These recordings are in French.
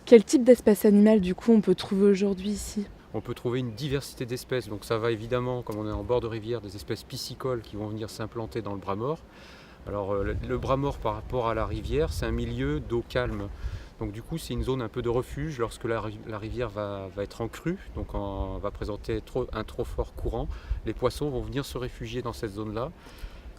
Quel type d'espèces animales, du coup, on peut trouver aujourd'hui ici? On peut trouver une diversité d'espèces, donc ça va évidemment, comme on est en bord de rivière, des espèces piscicoles qui vont venir s'implanter dans le bras mort. Alors le bras mort par rapport à la rivière, c'est un milieu d'eau calme. Donc du coup c'est une zone un peu de refuge lorsque la rivière va être en crue, donc va présenter un trop fort courant. Les poissons vont venir se réfugier dans cette zone-là.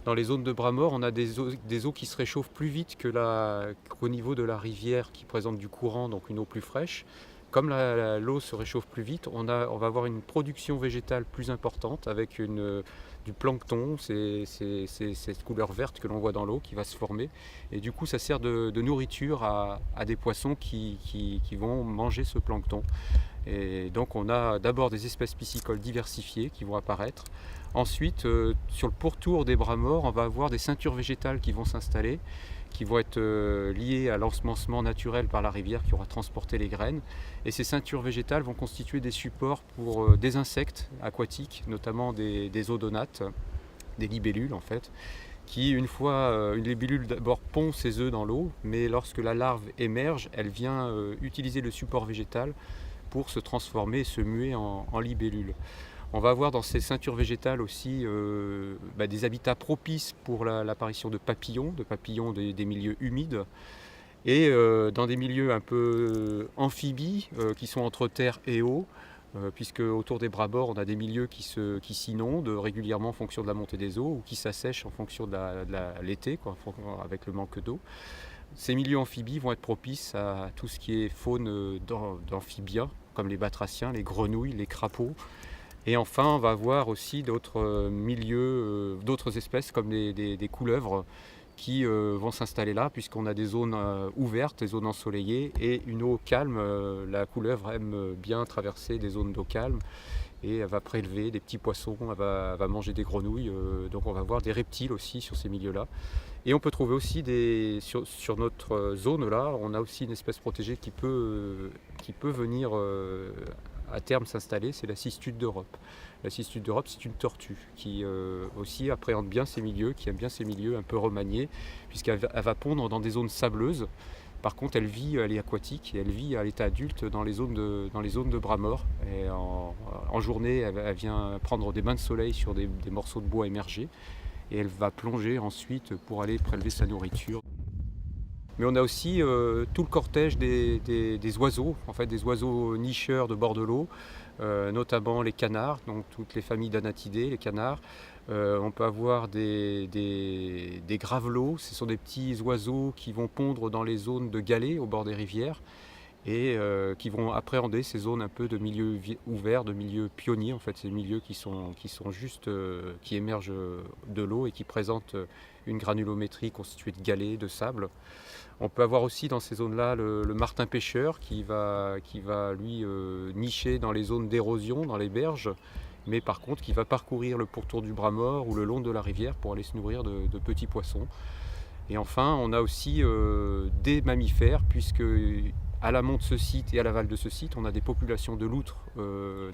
Dans les zones de bras mort, on a des eaux qui se réchauffent plus vite qu'au niveau de la rivière qui présente du courant, donc une eau plus fraîche. Comme l'eau se réchauffe plus vite, on va avoir une production végétale plus importante avec du plancton, c'est cette couleur verte que l'on voit dans l'eau qui va se former. Et du coup, ça sert de nourriture à des poissons qui vont manger ce plancton. Et donc on a d'abord des espèces piscicoles diversifiées qui vont apparaître. Ensuite, sur le pourtour des bras morts, on va avoir des ceintures végétales qui vont s'installer, qui vont être liées à l'ensemencement naturel par la rivière qui aura transporté les graines. Et ces ceintures végétales vont constituer des supports pour des insectes aquatiques, notamment des odonates, des libellules en fait, qui une fois, une libellule d'abord pond ses œufs dans l'eau, mais lorsque la larve émerge, elle vient utiliser le support végétal pour se transformer et se muer en libellule. On va avoir dans ces ceintures végétales aussi des habitats propices pour l'apparition de papillons des milieux humides, et dans des milieux un peu amphibies qui sont entre terre et eau, puisque autour des bras morts on a des milieux qui s'inondent régulièrement en fonction de la montée des eaux ou qui s'assèchent en fonction de l'été, avec le manque d'eau. Ces milieux amphibies vont être propices à tout ce qui est faune d'amphibiens, comme les batraciens, les grenouilles, les crapauds. Et enfin, on va avoir aussi d'autres milieux, d'autres espèces comme des couleuvres qui vont s'installer là, puisqu'on a des zones ouvertes, des zones ensoleillées et une eau calme. La couleuvre aime bien traverser des zones d'eau calme et elle va prélever des petits poissons, elle va manger des grenouilles. Donc on va avoir des reptiles aussi sur ces milieux-là. Et on peut trouver aussi sur notre zone là, on a aussi une espèce protégée qui peut venir à terme s'installer, c'est la cistude d'Europe. La cistude d'Europe, c'est une tortue qui aussi appréhende bien ces milieux, qui aime bien ces milieux un peu remaniés, puisqu'elle va pondre dans des zones sableuses. Par contre, elle est aquatique et elle vit à l'état adulte dans les zones de bras morts. Et en journée, elle vient prendre des bains de soleil sur des morceaux de bois émergés et elle va plonger ensuite pour aller prélever sa nourriture. Mais on a aussi tout le cortège des oiseaux, en fait des oiseaux nicheurs de bord de l'eau, notamment les canards, donc toutes les familles d'anatidés, les canards. On peut avoir des gravelots, ce sont des petits oiseaux qui vont pondre dans les zones de galets au bord des rivières et qui vont appréhender ces zones un peu de milieux ouverts, de milieux pionniers, en fait, ces milieux qui sont juste, qui émergent de l'eau et qui présentent une granulométrie constituée de galets, de sable. On peut avoir aussi dans ces zones-là le martin pêcheur qui va lui nicher dans les zones d'érosion, dans les berges, mais par contre qui va parcourir le pourtour du bras mort ou le long de la rivière pour aller se nourrir de petits poissons. Et enfin, on a aussi des mammifères, puisque à l'amont de ce site et à l'aval de ce site, on a des populations de loutres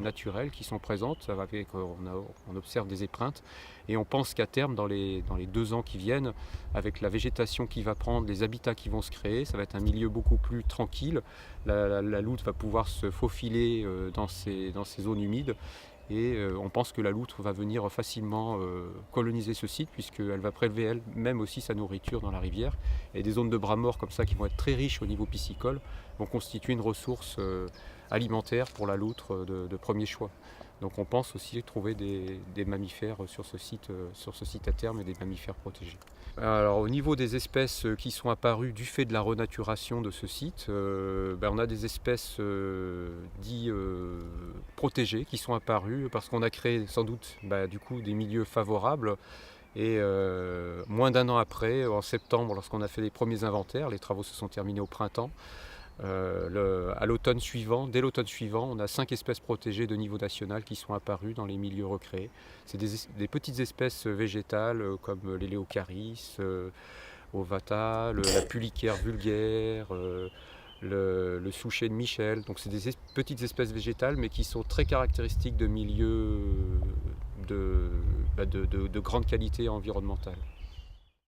naturelles qui sont présentes. On observe des épreintes et on pense qu'à terme, dans les 2 ans qui viennent, avec la végétation qui va prendre, les habitats qui vont se créer, ça va être un milieu beaucoup plus tranquille. La loutre va pouvoir se faufiler dans ces zones humides. Et on pense que la loutre va venir facilement coloniser ce site, puisqu'elle va prélever elle-même aussi sa nourriture dans la rivière. Et des zones de bras morts comme ça, qui vont être très riches au niveau piscicole, vont constituer une ressource alimentaire pour la loutre de premier choix. Donc on pense aussi trouver des mammifères sur ce site à terme, et des mammifères protégés. Alors au niveau des espèces qui sont apparues du fait de la renaturation de ce site, on a des espèces dites protégées qui sont apparues parce qu'on a créé sans doute du coup des milieux favorables. Et moins d'1 an après, en septembre, lorsqu'on a fait les premiers inventaires, les travaux se sont terminés au printemps. Dès l'automne suivant, on a 5 espèces protégées de niveau national qui sont apparues dans les milieux recréés. C'est des petites espèces végétales comme l'Éléocharis, ovata, la pulicaire vulgaire, le souchet de Michel. Donc c'est des petites espèces végétales mais qui sont très caractéristiques de milieux de grande qualité environnementale.